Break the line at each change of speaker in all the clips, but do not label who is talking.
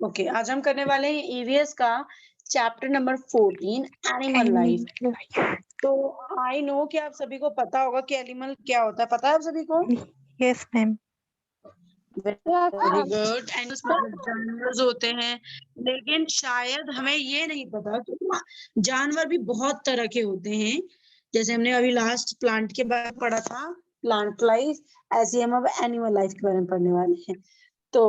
Okay, आज हम करने वाले हैं ईवीएस का chapter number 14 animal life.
Animal life.
तो आई नो कि आप सभी को पता होगा कि एनिमल क्या होता है, पता है आप सभी को?
Yes, ma'am.
Very good. Animals मतलब जानवर होते हैं, लेकिन शायद हमें ये नहीं पता कि जानवर भी बहुत तरह के होते हैं। जैसे हमने अभी लास्ट प्लांट के बारे में पढ़ा था, प्लांट लाइफ, ऐसे ही हम अब एनिमल लाइफ के बारे में पढ़ने वाले हैं। तो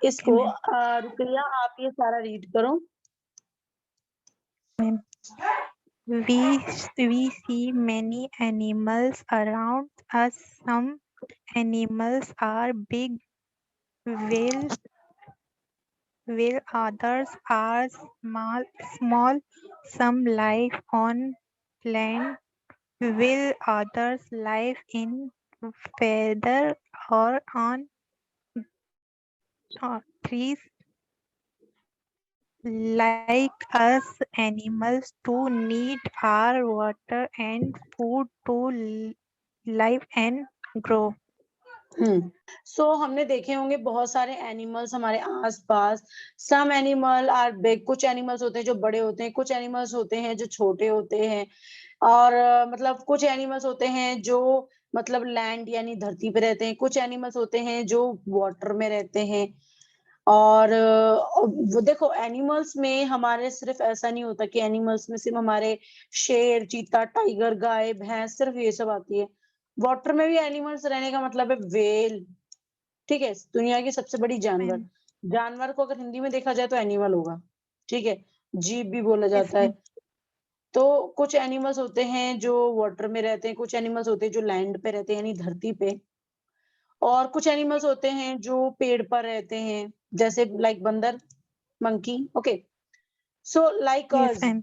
इसको
ma'am.
रुकैया आप ये सारा रीड करो।
Ma'am. We see many animals around us. Some animals are big, while others are small. Some live on land, while others live in feather or on trees. Like us, animals too need our water and food to live and grow.
सो हमने देखे होंगे बहुत सारे animals हमारे आसपास। Some animal are big, कुछ animals होते हैं जो बड़े होते हैं, कुछ एनिमल्स होते हैं जो छोटे होते हैं। और मतलब कुछ एनिमल्स होते हैं जो मतलब लैंड यानी धरती पे रहते हैं, कुछ एनिमल्स होते हैं जो वाटर में रहते हैं। और वो देखो, एनिमल्स में हमारे सिर्फ ऐसा नहीं होता कि एनिमल्स में सिर्फ हमारे शेर, चीता, टाइगर, गाय, भैंस, सिर्फ ये सब आती है। वाटर में भी एनिमल्स रहने का मतलब है व्हेल। ठीक है, दुनिया की सबसे बड़ी जानवर।
Ma'am.
जानवर को अगर हिंदी में देखा जाए तो एनिमल होगा। ठीक है, जीव भी बोला
Yes,
जाता है।
ma'am.
तो कुछ एनिमल्स होते हैं जो वाटर में रहते हैं, कुछ एनिमल्स होते हैं जो लैंड पे रहते हैं यानी धरती पे, और कुछ एनिमल्स होते हैं जो पेड़ पर रहते हैं, जैसे लाइक बंदर, monkey. Okay, so like
Yes,
अस,
ma'am.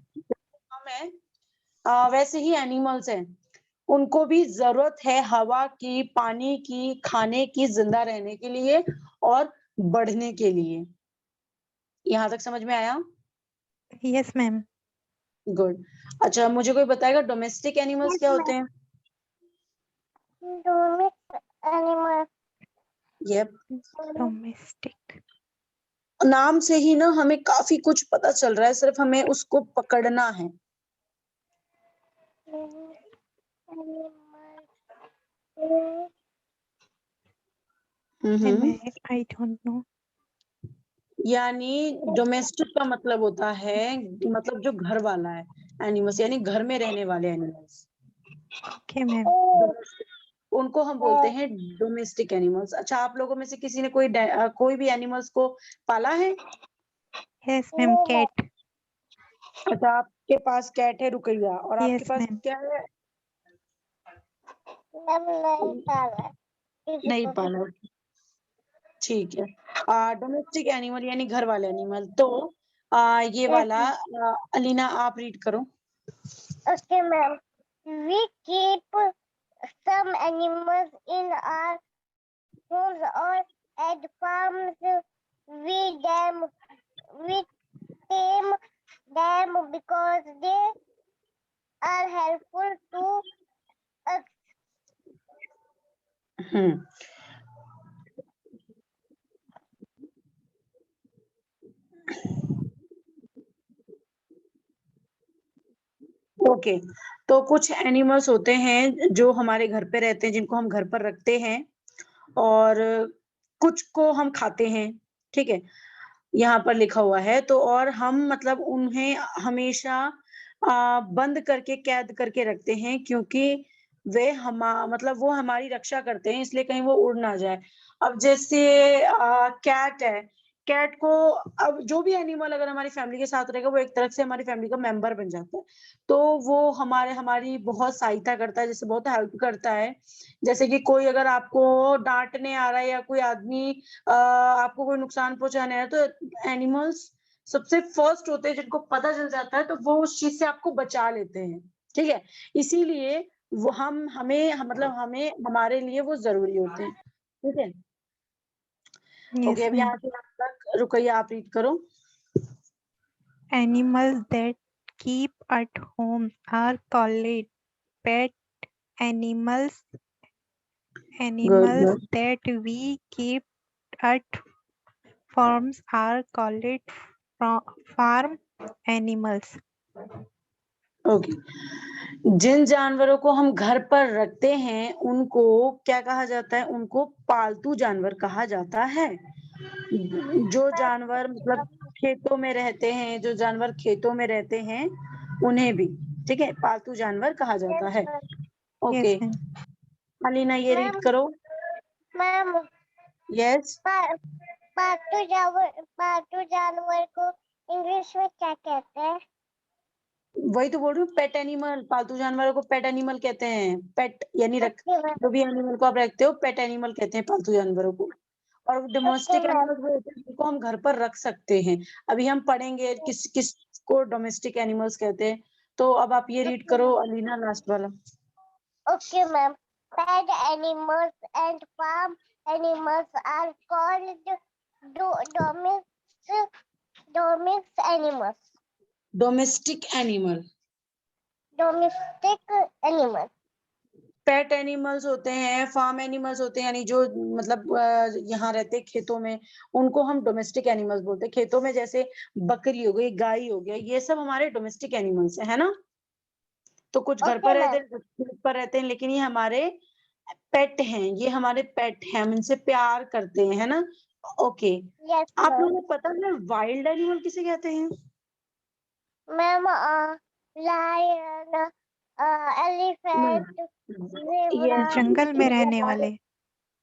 हम हैं वैसे ही एनिमल्स हैं। उनको भी जरूरत है हवा की, पानी की, खाने की, जिंदा रहने के लिए और बढ़ने के लिए। यहाँ तक समझ में आया?
Yes, ma'am.
गुड। अच्छा, मुझे कोई बताएगा डोमेस्टिक एनिमल्स क्या होते हैं?
Domestic animal.
Yup,
Domestic.
नाम से ही ना हमें काफी कुछ पता चल रहा है, सिर्फ हमें उसको पकड़ना है। हम्म।
I don't know.
यानी डोमेस्टिक का मतलब होता है, मतलब जो घर वाला है, एनिमल्स यानी घर में रहने वाले एनिमल्स।
Okay, ma'am.
उनको हम बोलते हैं डोमेस्टिक एनिमल्स। अच्छा, आप लोगों में से किसी ने कोई भी एनिमल्स को पाला है?
Yes, ma'am. Cat.
अच्छा, आपके पास कैट है रुकैया, और आपके
Yes,
पास
ma'am.
क्या है? नहीं पाला। ठीक है। डोमेस्टिक एनिमल यानी घर वाले एनिमल। तो ये वाला अलीना आप रीड करो।
Okay, ma'am. We keep some animals in our homes or at farms. We them we tame them because they are helpful to us.
Hmm okay, तो कुछ एनिमल्स होते हैं जो हमारे घर पे रहते हैं, जिनको हम घर पर रखते हैं, और कुछ को हम खाते हैं। ठीक है, यहाँ पर लिखा हुआ है। तो और हम मतलब उन्हें हमेशा बंद करके, कैद करके रखते हैं, क्योंकि वे मतलब वो हमारी रक्षा करते हैं, इसलिए कहीं वो उड़ ना जाए। अब जैसे कैट है, कैट को, अब जो भी एनिमल अगर हमारी फैमिली के साथ रहेगा वो एक तरफ से हमारी फैमिली का मेंबर बन जाता है। तो वो हमारी बहुत सहायता करता है, जैसे बहुत हेल्प करता है। जैसे कि कोई अगर आपको डांटने आ रहा है या कोई आदमी आपको कोई नुकसान पहुंचाने आया, तो एनिमल्स सबसे फर्स्ट होते हैं जिनको पता चल जाता है, तो वो उस चीज से आपको बचा लेते हैं। ठीक है, इसीलिए वो मतलब हमें हमारे लिए वो जरूरी होते हैं। ठीक है, ओके,
Yes,
अब
ma'am.
यहाँ से यहाँ तक रुकैया आप रीड करो।
Animals that keep at home are called pet animals.
Good
Animals
good.
that we keep at forms are called farm animals.
Okay, जिन जानवरों को हम घर पर रखते हैं उनको क्या कहा जाता है? उनको पालतू जानवर कहा जाता है। जो जानवर मतलब खेतों में रहते हैं, जो जानवर खेतों में रहते हैं उन्हें भी, ठीक है, पालतू जानवर कहा जाता है।
Yes,
okay,
ma'am.
अलीना ये रीड
मैम
करो।
मैम
यस,
पालतू जानवर को इंग्लिश में क्या कहते हैं?
वही तो बोल रही हूँ, पेट एनिमल। पालतू जानवरों को पेट एनिमल कहते हैं। पेट यानी
ओके मैम,
जो भी एनिमल को आप रखते हो, पेट एनिमल कहते हैं पालतू जानवरों को। और
ओके
डोमेस्टिक
मैम,
एनिमल्स वो होते हैं जिनको हम घर पर रख सकते हैं। अभी हम पढ़ेंगे किस किस को डोमेस्टिक एनिमल्स कहते हैं। तो अब आप ये रीड करो अलीना, लास्ट वाला।
Okay ma'am. Pet animals and farm animals are called domestic animals.
Domestic animal,
Domestic animals.
Pet animals होते हैं, फार्म एनिमल्स होते हैं, यानी जो मतलब यहाँ रहते हैं खेतों में, उनको हम डोमेस्टिक एनिमल्स बोलते हैं। खेतों में जैसे बकरी हो गई, गाय हो गया, ये सब हमारे डोमेस्टिक एनिमल्स है ना। तो कुछ घर पर
Okay
रहते
मैम,
हैं, कुछ खेत पर रहते हैं, लेकिन ये हमारे पेट हैं, ये हमारे पेट हैं, हम इनसे प्यार करते हैं, है ना। ओके,
yes
आप लोगों
मैम।
को पता है वाइल्ड एनिमल किसे कहते हैं?
Ma'am lion, elephant, zebra,
yes,
जंगल में
वो
रहने
हमारे
वाले।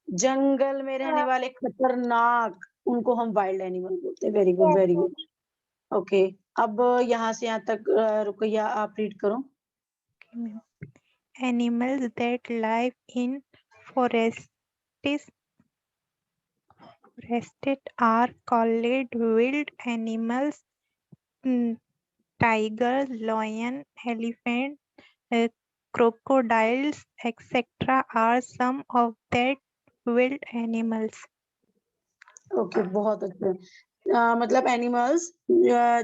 जंगल में रहने वाले खतरनाक, उनको हम वाइल्ड एनिमल बोलते हैं। Very good,
yes
very
ma'am.
Good. Okay, अब यहाँ से यहाँ तक रुकैया, आप रीड करो।
Okay, ma'am. Animals that live in forests are called wild animals. Tiger, lion, elephant, uh, crocodiles, etc. are some of that wild animals.
Okay, बहुत अच्छे। मतलब एनिमल्स,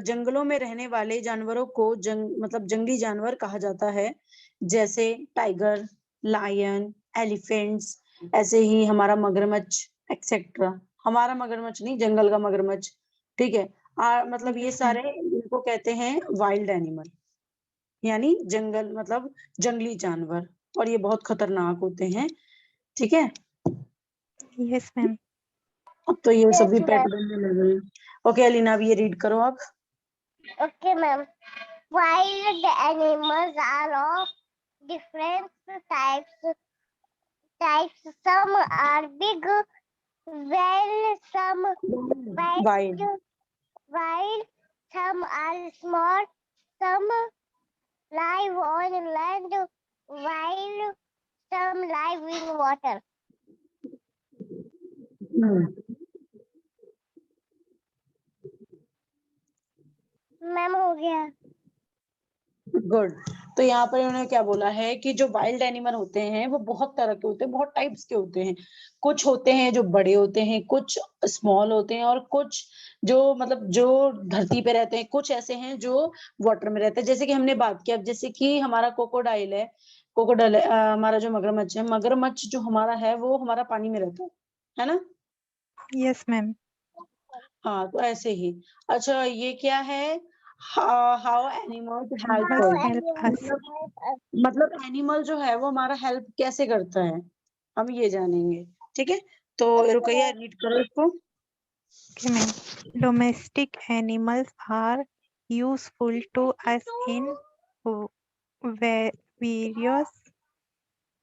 जंगलों में रहने वाले जानवरों को मतलब जंगली जानवर कहा जाता है। जैसे टाइगर, लायन, एलिफेंट्स, ऐसे ही हमारा मगरमच्छ एक्सेट्रा। हमारा मगरमच्छ नहीं, जंगल का मगरमच्छ, ठीक है। मतलब ये
Yes, ma'am.
सारे इनको कहते हैं वाइल्ड एनिमल, यानी जंगल मतलब जंगली जानवर, और ये बहुत खतरनाक होते हैं, ठीक है।
Yes, ma'am.
अब तो ये सब भी
Yes,
पेट
ma'am.
बनने लगे हैं। ओके अलीना, अब ये रीड करो आप।
Okay, ma'am. Wild animals are of different types. Some are big, while some
wild,
wild. Some are small. Some live on land, while some live in water. Ma'am हो गया।
Good. तो यहाँ पर उन्होंने क्या बोला है कि जो वाइल्ड एनिमल होते हैं वो बहुत तरह के होते हैं, बहुत टाइप्स के होते हैं। कुछ होते हैं जो बड़े होते हैं, कुछ स्मॉल होते हैं, और कुछ जो मतलब जो धरती पे रहते हैं, कुछ ऐसे हैं जो वाटर में रहते हैं। जैसे कि हमने बात किया, जैसे कि हमारा कोकोडाइल है, कोकोडाइल हमारा जो मगरमच्छ है, मगरमच्छ जो हमारा है वो हमारा पानी में रहता है ना।
Yes, ma'am.
हाँ, तो ऐसे ही। अच्छा, ये क्या है? How animals help
Animals
How
us.
help
animals
us.
help us.
मतलब एनिमल जो है वो हमारा हेल्प कैसे करता है, हम ये जानेंगे, ठीक है। तो रुकैया, रीड करो इसको।
Okay, ma'am. Domestic animals are useful to us in various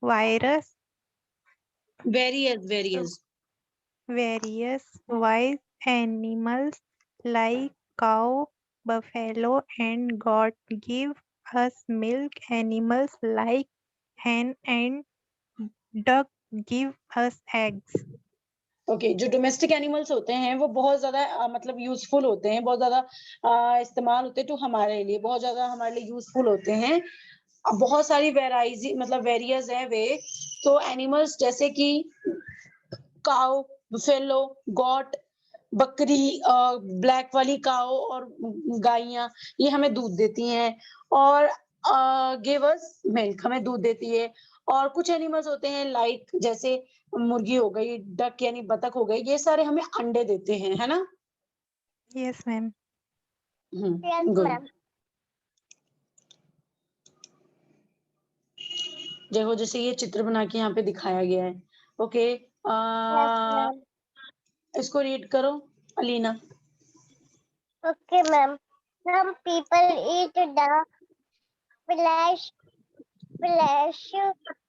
virus,
various
various wise animals like cow, buffalo, and goat give us milk. Animals like hen and duck give us eggs.
Okay, जो domestic animals होते हैं वो बहुत ज्यादा मतलब useful होते हैं, बहुत ज्यादा इस्तेमाल होते हैं, तो हमारे लिए बहुत ज्यादा हमारे लिए यूजफुल होते हैं। अब बहुत सारी वेराइटी मतलब वेरियस है वे। तो एनिमल्स जैसे कि काऊ, बुफेलो, गॉट, बकरी, ब्लैक वाली काऊ और गायियां, ये हमें दूध देती हैं, और गिव अस मिल्क, हमें दूध देती है। और कुछ एनिमल्स होते हैं लाइक जैसे मुर्गी हो गई, डक यानी बतख हो गई, ये सारे हमें अंडे देते हैं, है ना।
Yes, ma'am.
Yes,
good.
ma'am.
देखो जैसे ये चित्र बना के यहाँ पे दिखाया गया है। Okay,
Yes, ma'am.
इसको रीड करो Alina.
Okay, ma'am. Some people eat the flesh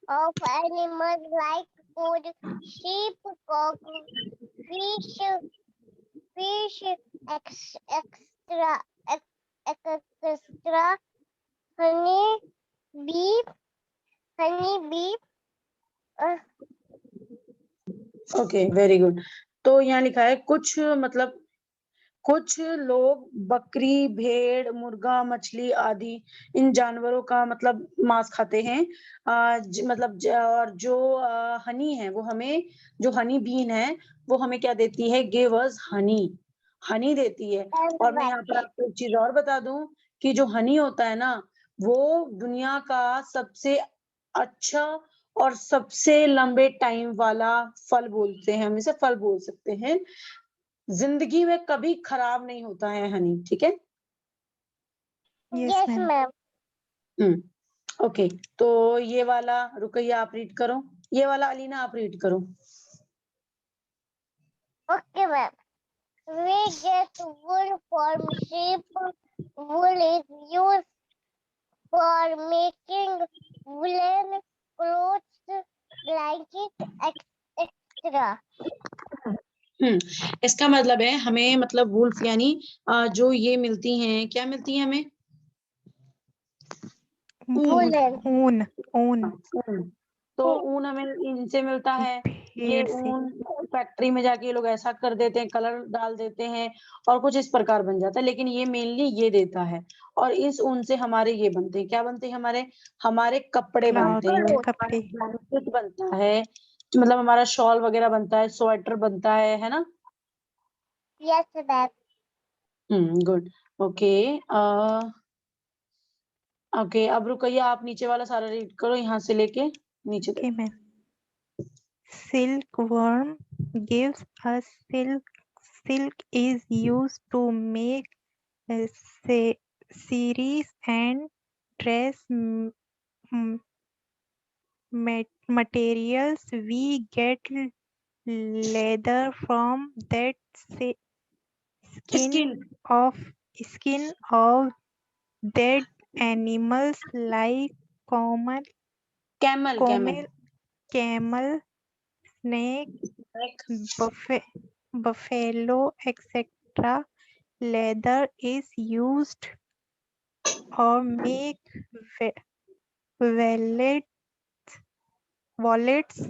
of animals like goat, sheep, cock, fish, extra, extra, honey, beef, uh,
okay, very good. तो यहाँ लिखा है कुछ मतलब कुछ लोग बकरी, भेड़, मुर्गा, मछली आदि इन जानवरों का मतलब मांस खाते हैं। मतलब और जो हनी है वो हमें जो हनी बीन है वो हमें क्या देती है? गिव अस हनी, हनी देती है।
and
और मैं
veg.
यहाँ पर आपको एक चीज और बता दूं कि जो हनी होता है ना वो दुनिया का सबसे अच्छा और सबसे लंबे टाइम वाला फल बोलते हैं, हम इसे फल बोल सकते हैं। जिंदगी में कभी खराब नहीं होता है हनी, ठीक है?
Yes,
Yes,
ma'am.
ma'am.
Okay, तो ये वाला रुकैया आप रीड करो, ये वाला अलीना आप रीड करो।
Okay, ma'am. We get wool from sheep. Wool is used for making woolen clothes, blankets, etc.
इसका मतलब है हमें मतलब वुल्फ यानी जो ये मिलती हैं, क्या मिलती है हमें?
Woolen.
ऊन ऊन
ऊन। तो ऊन हमें इनसे मिलता है। ये
भेड़ से।
ऊन फैक्ट्री में जाके ये लोग ऐसा कर देते हैं, कलर डाल देते हैं और कुछ इस प्रकार बन जाता है, लेकिन ये मेनली ये देता है। और इस ऊन से हमारे ये बनते हैं, क्या बनते हैं? हमारे कपड़े बनते
क्लॉथ,
हैं,
Clothes.
हमारा
कपड़े।
ब्लैंकेट बनता है, मतलब हमारा शॉल वगैरह बनता है, स्वेटर बनता है ना?
Yes, ma'am.
Good. Okay, okay, अब रुकैया आप नीचे वाला सारा रीड करो यहाँ से लेके नीचे
Okay,
तक।
ma'am. Silkworm gives us silk. Silk is used to make series and dress materials. We get leather from that
skin,
of skin of dead animals like camel,
camel,
camel, camel, snake,
एक
buffalo, etc. Leather is used or make wallets, wallets,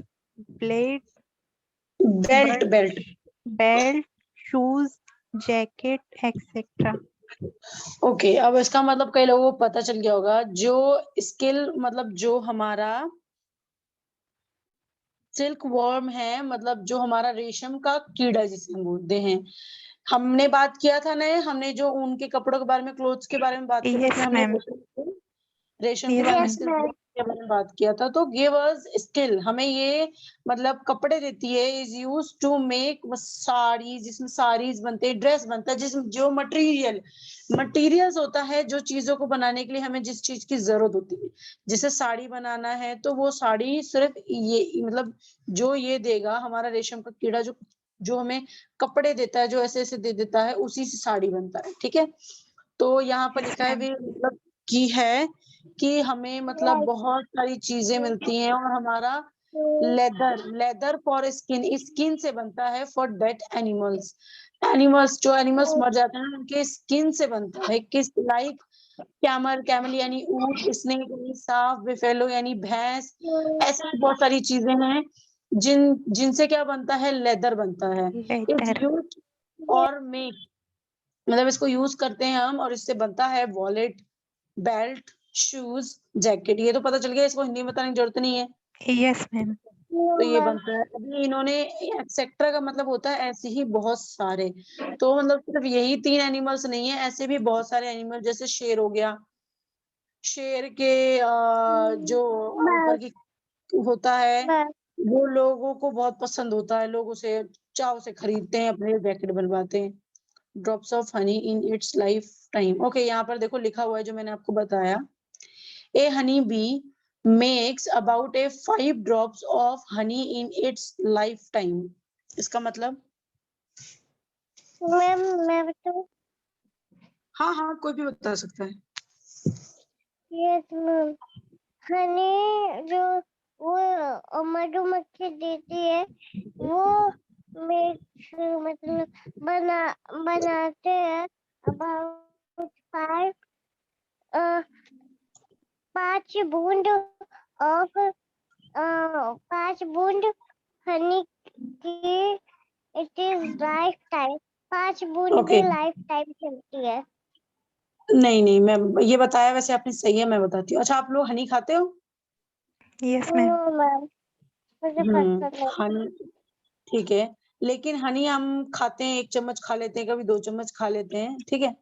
blade,
belt, belt.
belt, shoes, jacket, etc.
Okay, अब इसका मतलब कई लोगों को पता चल गया होगा, जो स्किल मतलब जो हमारा सिल्क वर्म है, मतलब जो हमारा रेशम का कीड़ा जिसे हम बोलते हैं। हमने बात किया था ना, हमने जो ऊन के कपड़ों के बारे में, क्लोथ्स के बारे में बात किया था, उसमें
Yes,
हमने
ma'am.
रेशम के
Yes,
बारे में,
Yes,
ma'am.
Skill
ma'am.
के बारे में बात किया था। तो गिव अस स्किल, हमें ये मतलब कपड़े देती है। Is use to make sari, जिसमें साड़ीज बनते हैं, ड्रेस बनता है, जिसमें जो मटेरियल्स होता है, जो चीजों को बनाने के लिए हमें जिस चीज की जरूरत होती है। जैसे साड़ी बनाना है तो वो साड़ी सिर्फ ये मतलब जो ये देगा हमारा रेशम का कीड़ा, जो जो हमें कपड़े देता है, जो ऐसे ऐसे दे देता है, उसी से साड़ी बनता है, ठीक है? तो यहाँ पर
Yes,
लिखा है
ma'am.
भी मतलब की है कि हमें मतलब
Right.
बहुत सारी चीजें मिलती हैं। और हमारा leather, leather for skin, skin से बनता है फॉर डेड एनिमल्स। एनिमल्स, जो एनिमल्स मर जाते हैं उनके स्किन से बनता है। किस लाइक कैमल, कैमल यानी ऊंट, स्नेक यानी सांप, बिफेलो यानी भैंस। ऐसी बहुत सारी चीजें हैं जिनसे क्या बनता है? लेदर बनता है। It's
Leather.
यूज और मेक, मतलब इसको यूज करते हैं हम, और इससे बनता है वॉलेट, बेल्ट, शूज, जैकेट। ये तो पता चल गया, इसको हिंदी में बताने की जरूरत नहीं है।
Yes, ma'am.
तो ये
Ma'am.
बनता है। अभी इन्होंने एक्सेट्रा का मतलब होता है ऐसे ही बहुत सारे। तो मतलब सिर्फ यही 3 एनिमल्स नहीं है, ऐसे भी बहुत सारे एनिमल, जैसे शेर हो गया। शेर के जो ऊपर की होता है,
Ma'am.
वो लोगों को बहुत पसंद होता है, लोग उसे चाव से खरीदते हैं, अपने लिए जैकेट बनवाते हैं। Drops of honey in its life time. Okay, यहाँ पर देखो लिखा हुआ है जो मैंने आपको बताया, a honey bee makes about 5 drops of honey in its life time. इसका मतलब,
मैम मैं बताऊं?
हाँ हाँ कोई भी बता सकता है।
यस मैम, हनी जो वो मधुमक्खी देती है वो मेक्स मतलब बनाते हैं अबाउट 5 बूंद ऑफ 5 बूंद हनी की इट इज लाइफ टाइम। 5 बूंद
ओके,
की लाइफ टाइम चलती है।
नहीं नहीं, मैं ये बताया वैसे आपने सही है, मैं बताती हूँ। अच्छा, आप लोग हनी खाते हो?
Yes, ma'am.
नो मैम, मुझे पसंद नहीं।
हनी, ठीक है, लेकिन हनी हम खाते हैं, 1 चम्मच खा लेते हैं, कभी 2 चम्मच खा लेते हैं, ठीक है।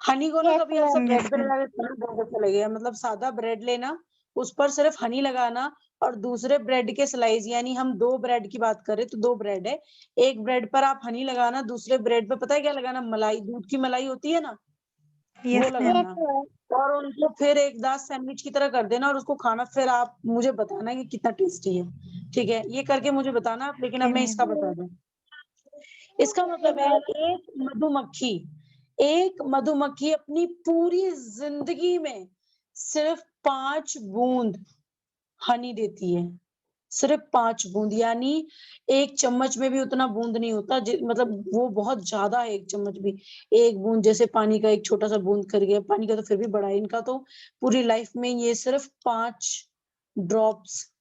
हनी को ना
यस
कभी ऐसा
मैम।
ब्रेड
Yes,
पे
ma'am.
लगा के खाना बहुत अच्छा लगेगा। मतलब सादा ब्रेड लेना, उस पर सिर्फ हनी लगाना, और दूसरे ब्रेड के स्लाइस, यानी हम 2 ब्रेड की बात करें तो 2 ब्रेड है, एक ब्रेड पर आप हनी लगाना, दूसरे ब्रेड पर पता है क्या लगाना, मलाई, दूध की मलाई होती है ना, वो
Yes, ma'am.
यस
लगाना,
मैम।
और उनको फिर एक दांत सैंडविच की तरह कर देना और उसको खाना। फिर आप मुझे बताना कि कितना टेस्टी है, ठीक है, ये करके मुझे बताना आप। लेकिन अब
Okay,
मैं
ma'am.
इसका बता दूं, इसका मतलब है एक मधुमक्खी अपनी पूरी जिंदगी में सिर्फ 5 बूंद हनी देती है, सिर्फ 5 बूंद, यानी 1 चम्मच में भी उतना बूंद नहीं होता, मतलब वो बहुत ज्यादा है 1 चम्मच भी। 1 बूंद जैसे पानी का एक छोटा सा बूंद कर गया, पानी का तो फिर भी बड़ा है, इनका तो पूरी लाइफ में ये सिर्फ 5 ड्रॉप्स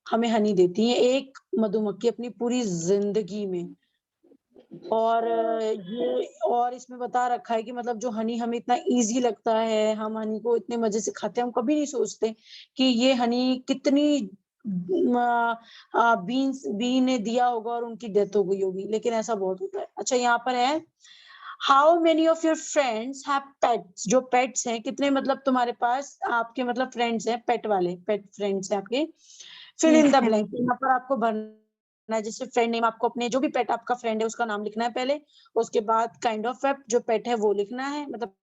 हमें हनी देती है, एक मधुमक्खी अपनी पूरी जिंदगी में। और ये और इसमें बता रखा है कि मतलब जो हनी हमें इतना इजी लगता है, हम हनी को इतने मजे से खाते हैं, हम कभी नहीं सोचते कि ये हनी कितनी बी ने दिया होगा और उनकी डेथ हो गई होगी, लेकिन ऐसा बहुत होता है। अच्छा, यहाँ पर है, how many of your friends have pets. जो पेट्स हैं, कितने मतलब तुम्हारे पास आपके मतलब फ्रेंड्स हैं, पेट वाले, पेट फ्रेंड्स हैं आपके। Fill in
Yes,
the
ma'am.
Blank, यहाँ पर आपको भरना है, जैसे फ्रेंड नेम, आपको अपने जो भी पेट आपका फ्रेंड है उसका नाम लिखना है पहले, उसके बाद काइंड ऑफ पेट, जो पेट है वो लिखना है, मतलब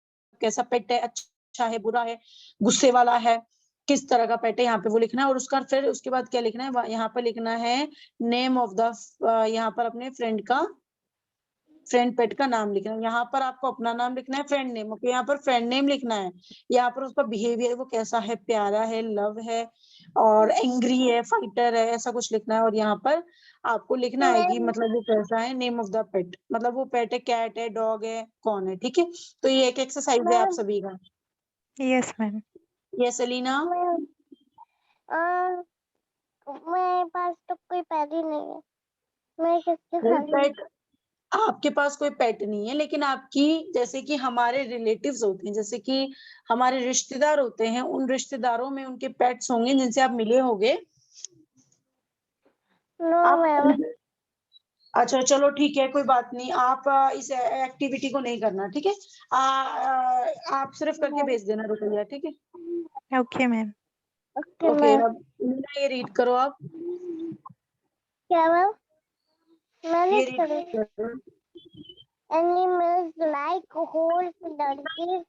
कैसा पेट है, अच्छा है, बुरा है, गुस्से वाला है, किस तरह का पेट है, यहाँ पे वो लिखना है। और उसका फिर उसके बाद क्या लिखना है, यहाँ पर लिखना है नेम ऑफ द, यहाँ पर अपने फ्रेंड का, फ्रेंड पेट का नाम लिखना है। यहाँ पर आपको अपना नाम लिखना है, फ्रेंड नेम, ओके, यहाँ पर फ्रेंड नेम लिखना है। यहाँ पर उसका बिहेवियर वो कैसा है, प्यारा है, लव है, और एंग्री है, फाइटर है, ऐसा कुछ लिखना है। और यहाँ पर आपको लिखना है कि
मैम
मतलब वो कैसा है, नेम ऑफ द पेट, मतलब वो पेट है, कैट है, डॉग है, कौन है, ठीक है। तो ये एक एक्सरसाइज है आप
मैम
सभी का।
Yes, ma'am.
ये सेलिना,
मैम मेरे पास तो कोई पेट ही नहीं है, मैं किसके
कोई
साथ?
पेट, आपके पास कोई पेट नहीं है, लेकिन आपकी, जैसे कि हमारे रिलेटिव्स होते हैं, जैसे कि हमारे रिश्तेदार होते हैं, उन रिश्तेदारों में उनके पेट्स होंगे जिनसे आप मिले होंगे।
नो
आप
मैम।
अच्छा चलो ठीक है, कोई बात नहीं, आप इस एक्टिविटी को नहीं करना, ठीक है। आप सिर्फ करके भेज देना रुपया, ठीक है।
Okay, ma'am.
Okay
okay,
ma'am.
अब मीना ये रीड करो आप,
क्या मैम? मैं
ये
लिख
रीड
करूँ?
करो।
Animals like horse, donkeys,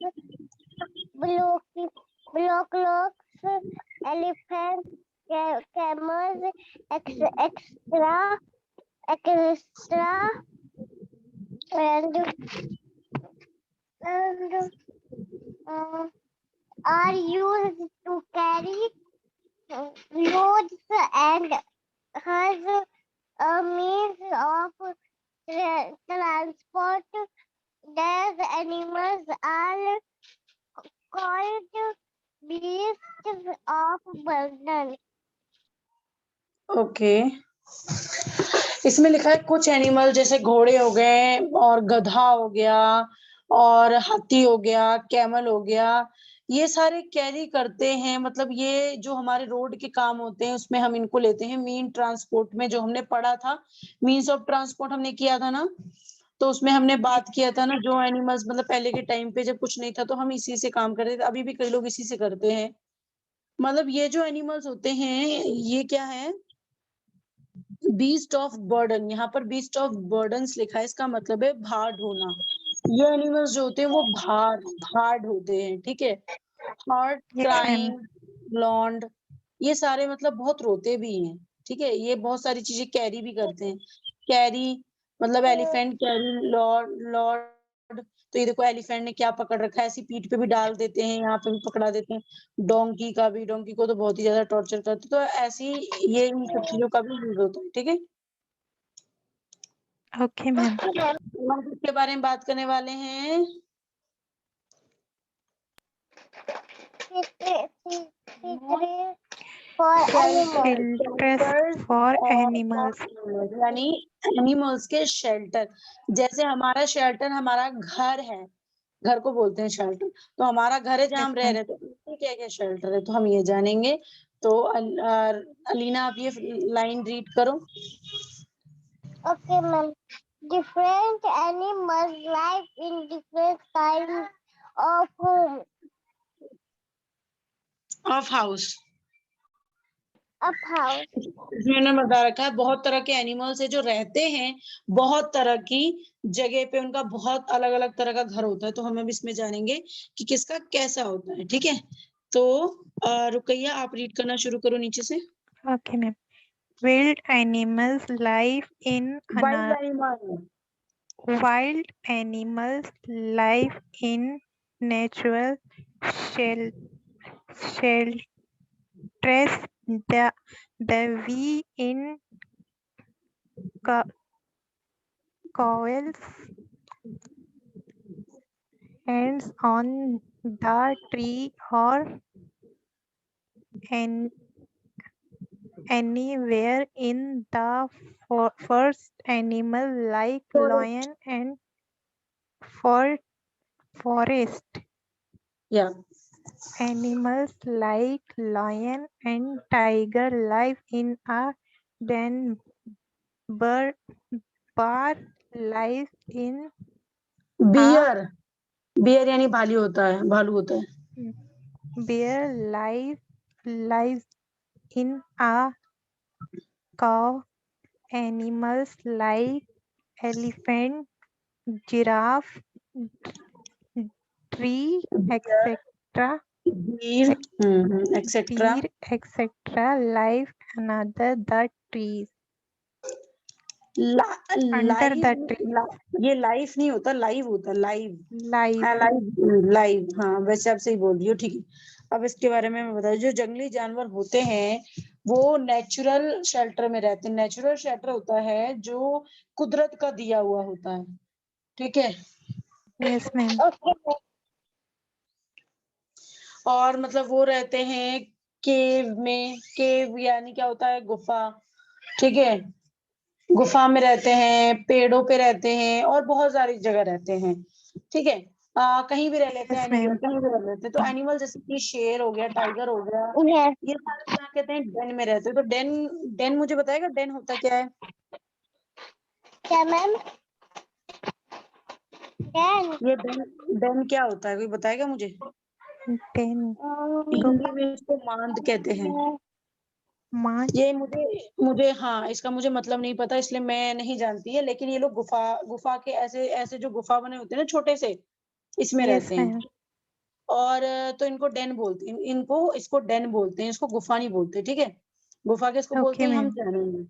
bullocks, elephants, camels, extra, and uh, are used to carry loads and has a means of transport. These animals are called beasts of burden.
Okay, इसमें लिखा है कुछ animal, जैसे घोड़े हो गए, और गधा हो गया, और हाथी हो गया, कैमल हो गया, ये सारे कैरी करते हैं, मतलब ये जो हमारे रोड के काम होते हैं उसमें हम इनको लेते हैं, मीन ट्रांसपोर्ट में, जो हमने पढ़ा था, मीन्स ऑफ ट्रांसपोर्ट हमने किया था ना, तो उसमें हमने बात किया था ना, जो एनिमल्स मतलब पहले के टाइम पे जब कुछ नहीं था तो हम इसी से काम करते थे, अभी भी कई लोग इसी से करते हैं। मतलब ये जो एनिमल्स होते हैं ये क्या है, बीस्ट ऑफ बर्डन, यहाँ पर बीस्ट ऑफ बर्डन्स लिखा है, इसका मतलब है भार ढोना। ये एनिमल्स जो होते हैं वो भार ढोते हैं, ठीक है। Heart,
Yes, ma'am.
Crying, law and, ये सारे मतलब बहुत रोते भी हैं, ठीक है। ये बहुत सारी चीजें कैरी भी करते हैं। कैरी मतलब एलिफेंट कैरी, लॉर्ड, तो ये देखो एलिफेंट ने क्या पकड़ रखा है, ऐसी पीठ पे भी डाल देते हैं, यहाँ पे भी पकड़ा देते हैं। डोंकी का भी, डोंकी को तो बहुत ही ज्यादा टॉर्चर करते, तो ऐसी ये इन सब चीजों का भी यूज होता है, ठीक है।
Okay, ma'am.
हम किसके बारे में बात करने वाले हैं?
Shelters for animals.
यानी एनिमल्स के शेल्टर। जैसे हमारा शेल्टर हमारा घर है, घर को बोलते हैं शेल्टर। तो हमारा घर है जहाँ हम
Yes,
रह
ma'am.
रहे थे, उसमें क्या क्या शेल्टर है, तो हम ये जानेंगे। तो अलीना आप ये लाइन रीड करो।
Okay, ma'am. Different animals live in different kinds of homes.
Of house,
Of house.
मैंने बता रखा है बहुत तरह के एनिमल्स है जो रहते हैं, बहुत तरह की जगह पे, उनका बहुत अलग अलग तरह का घर होता है। तो हम अब इसमें जानेंगे कि किसका कैसा होता है, ठीक है। तो रुकैया आप रीड करना शुरू करो नीचे से।
Okay, ma'am. Wild animals live in
wild
ana-
animal,
wild animals live in natural shel- shelters. The we in coils hands on the tree or an, anywhere in the first animal like lion and forest.
या
Animals like lion and tiger live in a den. Bear lives in a
bear, bear यानी भालू होता है, भालू होता है।
bear lives in a cow. Animals like elephant, giraffe, tree, etc.
गिर, etcetera.
Deer, etc. live another the trees. Under the tree.
ये life नहीं होता, लाइव होता, लाइव।
Live.
लाइव, लाइव, हाँ वैसे आप सही बोल रही हो, ठीक है। अब इसके बारे में मैं बता, जो जंगली जानवर होते हैं वो नेचुरल शेल्टर में रहते हैं। नेचुरल शेल्टर होता है जो कुदरत का दिया हुआ होता है, ठीक है।
Yes, ma'am.
Okay.
और मतलब वो रहते हैं केव में। केव यानी क्या होता है, गुफा, ठीक है। गुफा में रहते हैं, पेड़ों पे रहते हैं, और बहुत सारी जगह रहते हैं, ठीक है। कहीं भी रह लेते हैं
Yes,
एनिमल,
ma'am.
कहीं भी रह लेते हैं। तो एनिमल जैसे कि शेर हो गया, टाइगर हो गया,
Yes.
ये सारे क्या कहते हैं, डेन में रहते हैं। तो डेन, डेन मुझे बताएगा डेन होता क्या है?
क्या मैम? डेन
ये डेन, डेन क्या होता है, कोई बताएगा मुझे?
Then
हिंदी में इसको मांद कहते हैं।
March.
ये मुझे मुझे हाँ, इसका मुझे मतलब नहीं पता, इसलिए मैं नहीं जानती है। लेकिन ये लोग गुफा, गुफा के ऐसे ऐसे जो गुफा बने होते हैं ना छोटे से, इसमें
Yes,
रहते हैं।
ma'am.
और तो इनको डेन बोलते हैं, इनको इसको डेन बोलते हैं, इसको गुफा नहीं बोलते, ठीक है। गुफा किसको बोलते
Okay,
हैं हम
ma'am.
जानेंगे।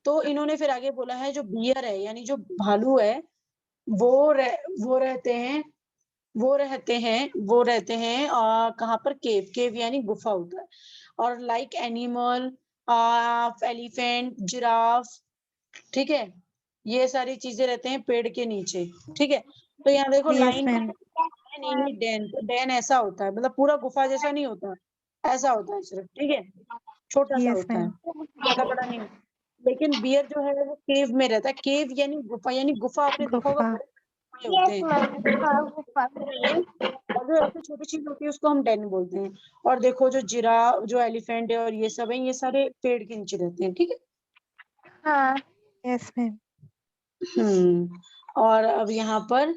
तो इन्होंने फिर आगे बोला है जो बियर है यानी जो भालू है, वो वो रहते हैं, वो रहते हैं कहाँ पर, केव, केव यानी गुफा होता है। और लाइक एनिमल, एलिफेंट, जिराफ, ठीक है, ये सारी चीजें रहते हैं पेड़ के नीचे, ठीक है। तो यहाँ देखो
Yes,
लाइन,
ma'am.
नहीं डैन, तो डैन ऐसा होता है, मतलब पूरा गुफा जैसा नहीं होता, ऐसा होता है सिर्फ, ठीक है, छोटा सा
Yes,
होता है,
ma'am.
ज्यादा बड़ा नहीं होता। लेकिन बियर जो है वो केव में रहता है। केव यानी गुफा, यानी गुफा आपने देखा होगा,
Gufa.
बड़े गुफे
यस
होते
मैम। हाँ, गुफा।
हैं। और जो ऐसी छोटी चीज होती है उसको हम डेन बोलते हैं। और देखो जो जो एलिफेंट है और ये सब है, ये सारे पेड़ के नीचे रहते हैं, ठीक है।
हाँ।
Yes, ma'am.
और अब यहाँ पर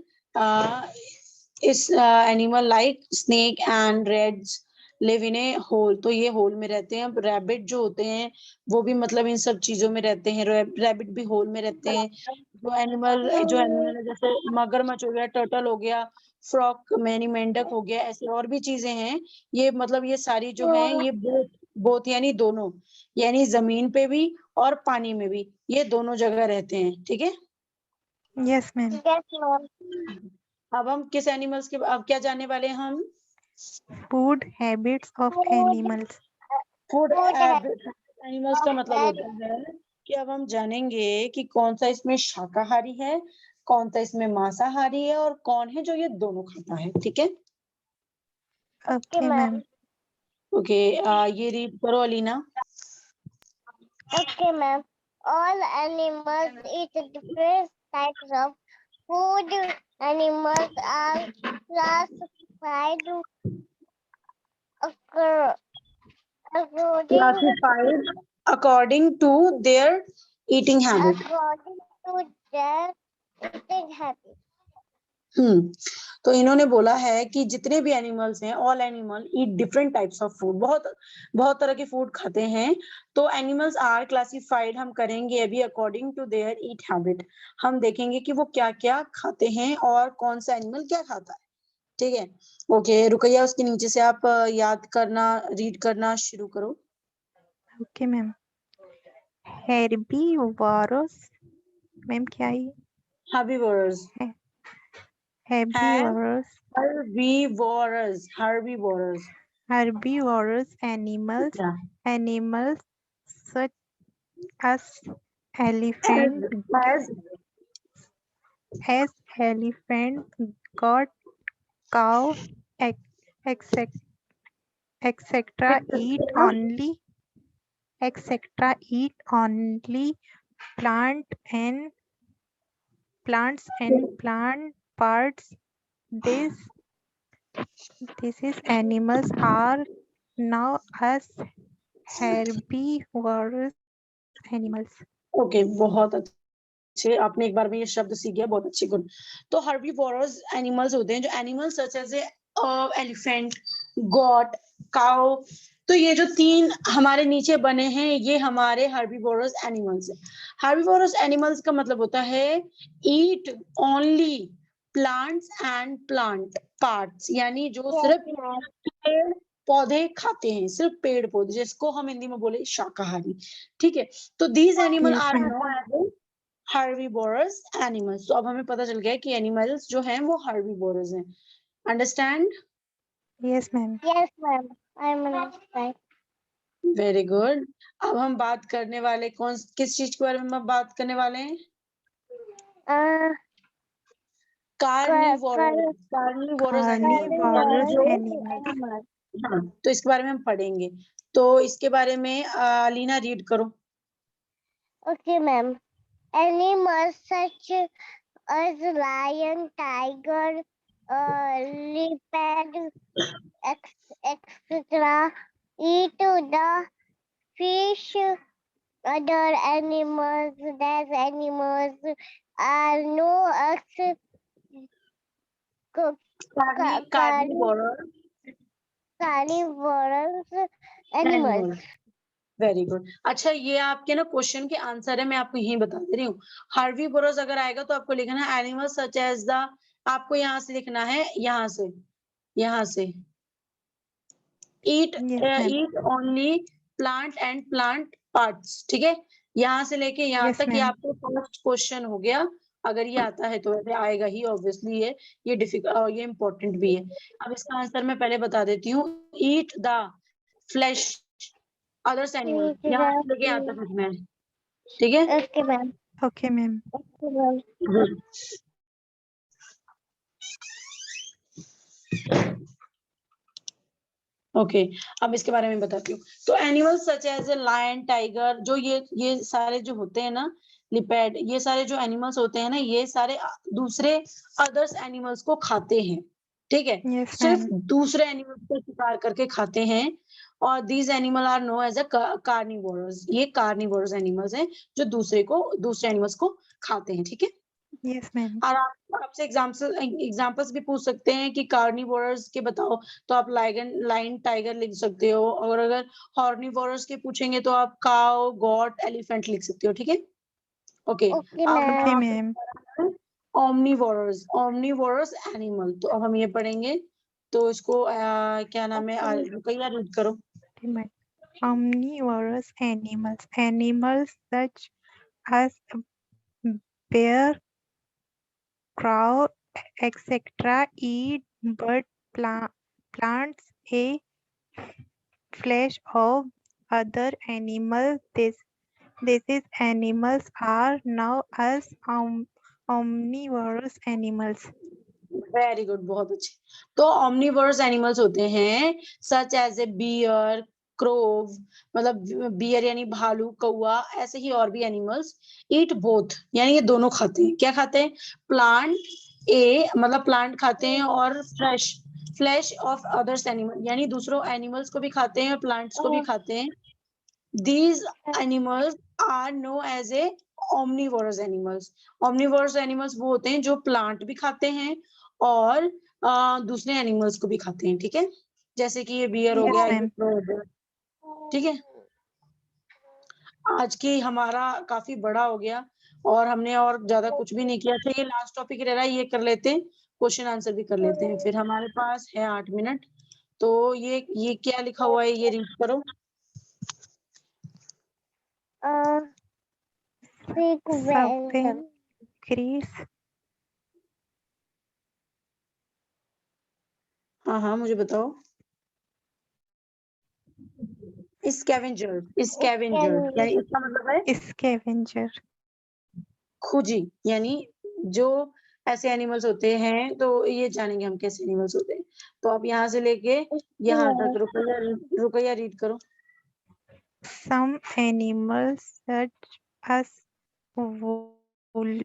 इस animal like snake and rats, live in a hole, तो ये होल में रहते हैं। अब रैबिट जो होते हैं वो भी मतलब इन सब चीजों में रहते हैं, रैबिट भी होल में रहते हैं। जो एनिमल है जैसे मगरमच्छ हो गया, टर्टल हो गया, फ्रॉक मैनी मेंढक हो गया, ऐसे और भी चीजें हैं। ये मतलब ये सारी जो हैं ये बोथ यानी दोनों, यानी जमीन पे भी और पानी में भी, ये दोनों जगह रहते हैं। ठीक है,
Yes, ma'am.
Yes, ma'am.
अब हम किस एनिमल्स के, अब क्या जानने वाले हैं हम?
Food habits of animals.
Food
Food
animals का मतलब होता है कि अब हम जानेंगे कि कौन सा इसमें शाकाहारी है, कौन सा इसमें मांसाहारी है, और कौन है जो ये दोनों खाता है। ठीक है,
Okay, ma'am.
ओके, ये रीड करो Alina.
Okay, ma'am. All animals eat different types of food. Animals are classified according
Classified according to their eating habit.
to their eating habit.
तो इन्होंने बोला है कि जितने भी एनिमल्स हैं, all animal eat different types of food, बहुत बहुत तरह के फूड खाते हैं। तो एनिमल्स आर क्लासिफाइड हम करेंगे अभी according to their eat habit. हम देखेंगे कि वो क्या क्या खाते हैं और कौन सा एनिमल क्या खाता है। ठीक है, ओके रुकैया, उसके नीचे से आप याद करना, रीड करना शुरू करो।
Okay, ma'am. Herbivorous. Ma'am, क्या है?
Herbivores.
Herbivorous.
Herbivores. Herbivores.
Herbivorous animals.
Yeah.
Animals such as elephant, as elephant, goat, cow, etc. eat only plants and plant parts. These animals are now as herbivorous animals.
Okay, बहुत अच्छे, आपने एक बार में ये शब्द सीख गया, बहुत अच्छी गुड। तो हर्बीवोरस एनिमल्स होते हैं जो animals such as elephant, goat, cow. तो ये जो तीन हमारे नीचे बने हैं ये हमारे हर्बीवोरस एनिमल्स हैं। हर्बीवोरस एनिमल्स का मतलब होता है eat only plants and plant parts, यानी जो सिर्फ पेड़ पौधे खाते हैं, सिर्फ पेड़ पौधे, जिसको हम हिंदी में बोले शाकाहारी। ठीक है, तो these animal
Yes,
are
ma'am.
Known as herbivorous animals. तो अब हमें पता चल गया है कि एनिमल्स जो हैं वो हर्बीवोरस हैं। Understand?
Yes, ma'am.
Yes, ma'am. I'm understand.
Very good. अब हम बात करने वाले किस चीज के बारे में हम बात करने वाले हैं? कार्निवोरस। कार्निवोरस
Carnivorous
जो,
animals.
हाँ, तो इसके बारे में हम पढ़ेंगे। तो इसके बारे में लीना रीड करो।
Okay, ma'am. Animals such as lion, tiger, leopard, etc. eat the fish. Other animals, these animals are no
carnivorous
carnivorous animals.
Animals. Very good. अच्छा, ये आपके ना क्वेश्चन के आंसर है, मैं आपको यही बता दे रही हूँ। हर्बीवोरस अगर आएगा तो आपको लिखना है एनिमल्स सच एज द, आपको यहाँ से लिखना है, यहाँ से ईट
Yes, ma'am.
Eat only plant and plant parts. ठीक है, यहाँ से लेके यहाँ
Yes,
तक ये
ma'am.
आपको फर्स्ट क्वेश्चन हो गया। अगर ये आता है तो वैसे आएगा ही, ऑब्वियसली है ये डिफिकल्ट, ये इम्पोर्टेंट भी है। अब इसका आंसर मैं पहले बता देती हूँ। Eat the flash others animal, यहाँ से लेके यहाँ तक लिखना है। ठीक है,
Okay, ma'am.
Okay, ma'am.
Okay, ma'am.
Good. Okay, अब इसके बारे में बताती हूँ। तो animals such as a lion, tiger, जो ये सारे जो होते हैं ना, लिपेड, ये सारे जो एनिमल्स होते हैं ना, ये सारे दूसरे अदर्स एनिमल्स को खाते हैं। ठीक है,
Yes,
सिर्फ
ma'am.
दूसरे एनिमल्स को शिकार करके खाते हैं। और these animal are known as a carnivorous, ये कार्निवोरस एनिमल्स हैं जो दूसरे एनिमल्स को खाते हैं। ठीक है,
Yes, ma'am.
और आपसे एग्जाम्पल्स भी पूछ सकते हैं कि कार्निवोरस के बताओ, तो आप लाइन टाइगर लिख सकते हो, और अगर हॉर्निवोरस के पूछेंगे तो आप काउ, गॉट, एलिफेंट लिख सकते हो। ठीक है, ओके।
Okay,
अब
Okay,
ma'am.
ma'am.
Omnivorous animal, तो अब हम ये पढ़ेंगे, तो इसको क्या नाम है, रुकैया रीड करो।
Okay, ma'am. Omnivorous animals. Animals such as bear, crow, etc. eat but plants, a flesh of other animals. These animals are now as omnivorous animals.
Very good, बहुत अच्छे। तो omnivorous एनिमल्स होते हैं सच एज ए beer, क्रोव, मतलब beer यानी भालू, कौआ, ऐसे ही और भी एनिमल्स। ईट बोथ यानी ये दोनों खाते हैं। क्या खाते हैं? प्लांट, मतलब प्लांट खाते हैं, और फ्लैश ऑफ अदर्स एनिमल यानी दूसरों एनिमल्स को भी खाते हैं और प्लांट्स को भी खाते हैं। These animals are known as a omnivorous animals. Omnivorous animals वो होते हैं जो प्लांट भी खाते हैं और दूसरे एनिमल्स को भी खाते हैं। ठीक है, जैसे कि ये बियर हो
Yes,
गया, ये
ma'am.
crow हो गया। ठीक है, आज की हमारा काफी बड़ा हो गया और हमने और ज्यादा कुछ भी नहीं किया था। ये लास्ट टॉपिक रह रहा है, ये कर लेते हैं, क्वेश्चन आंसर भी कर लेते हैं, फिर हमारे पास है 8 मिनट। तो ये क्या लिखा हुआ है, ये रीड करो।
Southern Greece.
हाँ, मुझे बताओ। स्कैवेंजर यानी इसका मतलब है
Scavenger.
खोजी, यानी जो ऐसे एनिमल्स होते हैं, तो ये जानेंगे हम कैसे एनिमल्स होते हैं। तो आप यहाँ से लेके यहाँ तक रुपया रीड करो।
Some animals such as vultures,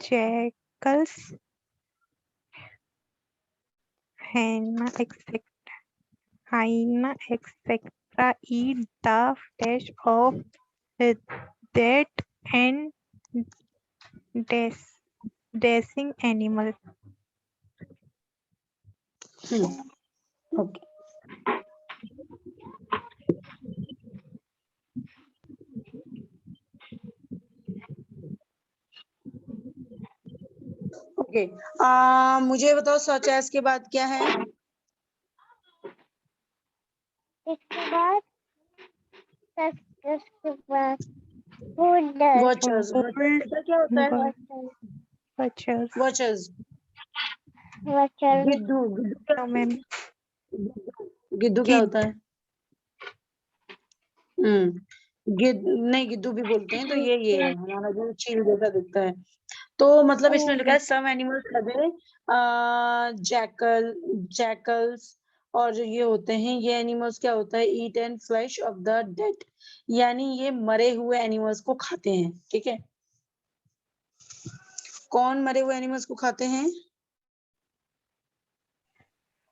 jackals, hyena, etc. eat the flesh of dead and dancing animals.
Okay, okay. मुझे बताओ सच एस के बाद क्या है?
इसके बाद
वर्चर्स क्या होता है?
Vultures.
वर्चर्स, गिद्धू
No, ma'am.
गिद्धू क्या होता है? गिद्धू भी बोलते हैं। तो ये है हमारा जो चील जैसा दिखता है। तो मतलब इसमें लिखा है सम एनिमल्स लगे जैकल्स, और जो ये होते हैं, ये एनिमल्स क्या होता है? Eat and flash of the dead, यानी ये मरे हुए एनिमल्स को खाते हैं। ठीक है, कौन मरे हुए एनिमल्स को खाते हैं?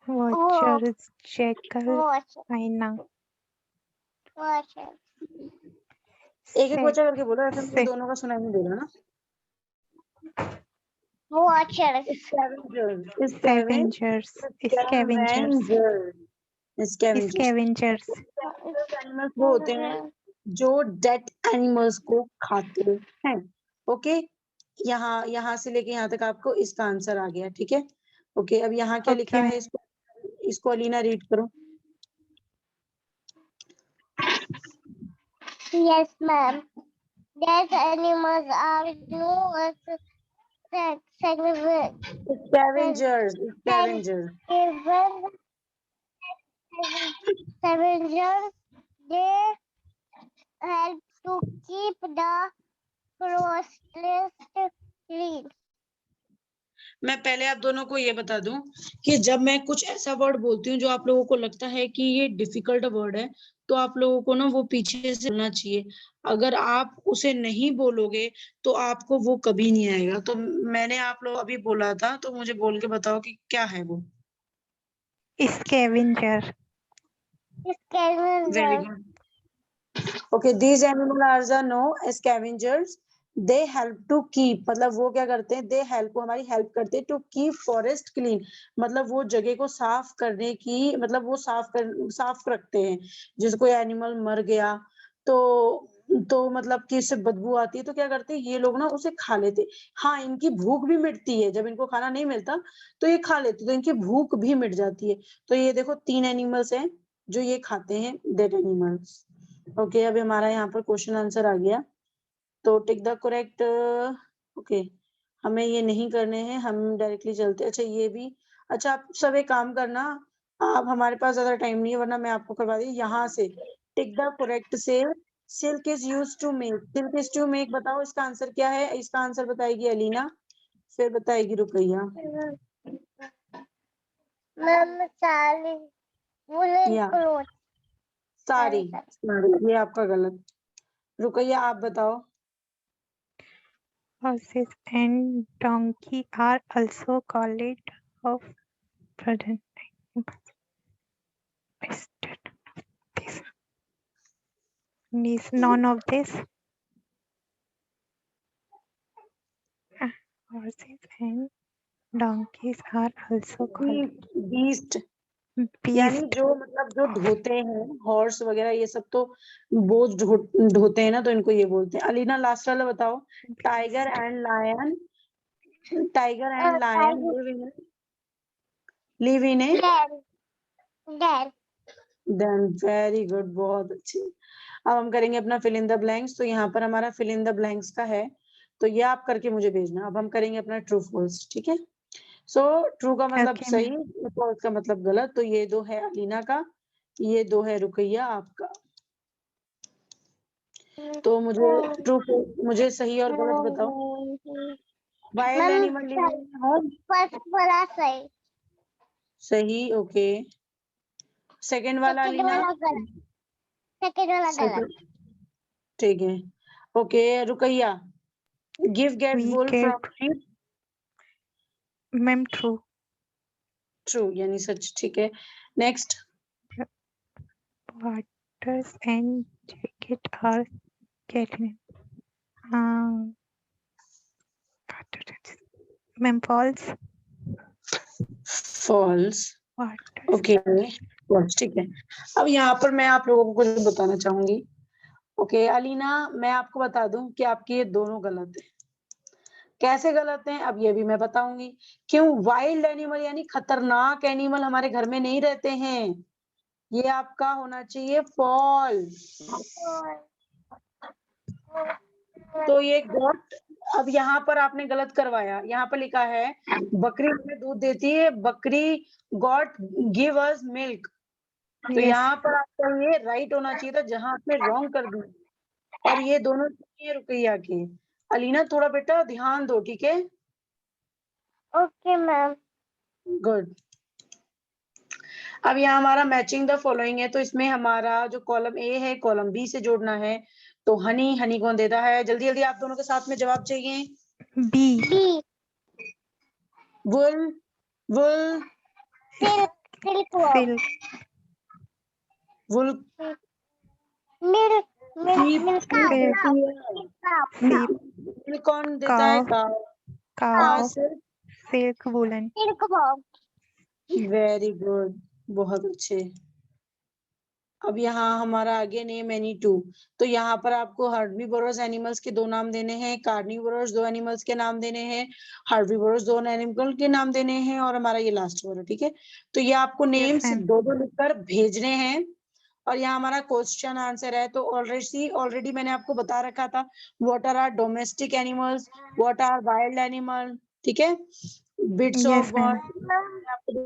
Vultures, jackal, hyena.
एक बच्चा करके बोलो, ऐसे मुझे दोनों का सुनाई नहीं दे रहा ना।
Scavengers.
एनिमल्स वो होते हैं जो डेड एनिमल्स को खाते हैं। ओके, यहाँ से लेके यहाँ तक आपको इसका आंसर आ गया। ठीक है, ओके। अब यहाँ क्या लिखा
Okay,
है, इसको अलीना रीड करो।
Yes, ma'am. Dead animals are known as
Scavengers.
Scavengers, they help to keep the forest clean.
मैं पहले आप दोनों को ये बता दूं कि जब मैं कुछ ऐसा वर्ड बोलती हूँ जो आप लोगों को लगता है कि ये डिफिकल्ट वर्ड है, तो आप लोगों को ना वो पीछे से बोलना चाहिए। अगर आप उसे नहीं बोलोगे तो आपको वो कभी नहीं आएगा। तो मैंने आप लोग अभी बोला था, तो मुझे बोल के बताओ कि क्या है वो।
scavenger.
Very
Scavengers.
good. Okay, these animals are no scavengers. They help to keep, मतलब वो क्या करते हैं, they help, वो हमारी हेल्प करते हैं to keep forest clean, मतलब वो जगह को साफ करने की, मतलब वो साफ रखते हैं। जैसे कोई एनिमल मर गया तो मतलब कि इससे बदबू आती है, तो क्या करते हैं ये लोग ना उसे खा लेते। हाँ, इनकी भूख भी मिटती है, जब इनको खाना नहीं मिलता तो ये खा लेते, तो इनकी भूख भी मिट जाती है। तो ये देखो 3 एनिमल्स हैं जो ये खाते हैं, दैट एनिमल्स। ओके, अभी हमारा यहाँ पर क्वेश्चन आंसर आ गया, तो टिक द करेक्ट। ओके, हमें ये नहीं करने हैं, हम डायरेक्टली चलते। अच्छा, ये भी, अच्छा आप सब एक काम करना, आप, हमारे पास ज्यादा टाइम नहीं है वरना मैं आपको करवा दी यहाँ से। टिक द करेक्ट से silk is use to make, silk is to make, बताओ इसका आंसर क्या है। इसका आंसर बताएगी अलीना, फिर बताएगी रुकैया।
मैम सारी वुलन
या
क्लोथ।
सारी, ये आपका गलत। रुकैया आप बताओ।
Horses and donkey are also called of burden. Is none of this. Horses and donkeys are also called
beast, यानी
beast.
जो मतलब जो ढोते हैं, हॉर्स वगैरह ये सब तो बोझ ढोते हैं ना, तो इनको ये बोलते हैं। अलीना लास्ट वाला बताओ। Tiger
Beast.
And lion, tiger and lion live in a,
Dad.
Then very good, बहुत अच्छे। अब हम करेंगे अपना फिल इन द ब्लैंक्स। तो यहाँ पर हमारा फिल इन द ब्लैंक्स का है, तो ये आप करके मुझे भेजना। अब हम करेंगे अपना ट्रू फॉल्स, ठीक है। सो ट्रू का मतलब
Okay,
सही,
ma'am.
फॉल्स का मतलब गलत। तो ये 2 है अलीना का, ये 2 है रुकैया आपका। तो मुझे ट्रू, मुझे सही और गलत बताओ। Wild
ma'am
animal living in home,
first वाला सही,
सही, ओके। सेकंड वाला
सेकंड
अलीना,
वाला गलत, सेकंड वाला गलत।
सेकंड, ठीक है। Okay Ruqaiya, give get
We
wool
get,
from sheep,
ma'am, true.
True यानी सच, ठीक है। Next,
Waters and jacket are getting. Um, ma'am, false.
False,
Waters.
Okay false, ठीक है। अब यहाँ पर मैं आप लोगों को कुछ बताना चाहूंगी। ओके अलीना, मैं आपको बता दूं कि आपके ये दोनों गलत है। कैसे गलत हैं, अब ये भी मैं बताऊंगी। क्यों, वाइल्ड एनिमल यानी खतरनाक एनिमल हमारे घर में नहीं रहते हैं, ये आपका होना चाहिए फॉल्स। तो ये गॉट, अब यहाँ पर आपने गलत करवाया, यहाँ पर लिखा है बकरी हमें दूध देती है, बकरी गॉट गिव अस मिल्क। तो
Yes.
यहाँ पर आपका ये राइट होना चाहिए था, जहां आपने रॉन्ग कर दी। और ये दोनों चाहिए रुकैया के। अलीना थोड़ा बेटा ध्यान दो, ठीक है।
Okay ma'am.
गुड। अब यहाँ हमारा मैचिंग द फॉलोइंग है, तो इसमें हमारा जो कॉलम ए है कॉलम बी से जोड़ना है। तो हनी, हनी कौन देता है, जल्दी जल्दी आप दोनों के साथ में जवाब चाहिए।
B.
B,
wool, wool,
silk, silk
Silk.
Wool,
milk,
sheep,
milk
sheep
Silk.
देती है।
Sheep.
मिल्क कौन देता है,
Cow.
काव। काव
Cow.
से,
Silk. Woolen.
Silk box.
Very good, बहुत अच्छे। अब यहाँ हमारा आगे नेम एनी टू। तो यहाँ पर आपको हर्बीवोरस एनिमल्स के 2 नाम देने हैं, कार्निवोरस 2 एनिमल्स के नाम देने हैं, हर्बीवोरस 2 एनिमल के नाम देने हैं, और हमारा ये लास्ट वाला, ठीक है। तो ये आपको
Yes,
नेम्स
ma'am.
2-2 लिखकर भेजने हैं। और यहाँ हमारा क्वेश्चन आंसर है, तो ऑलरेडी मैंने आपको बता रखा था, what are domestic animals, what are wild animal, ठीक है। Bits of
Yes, ma'am.
God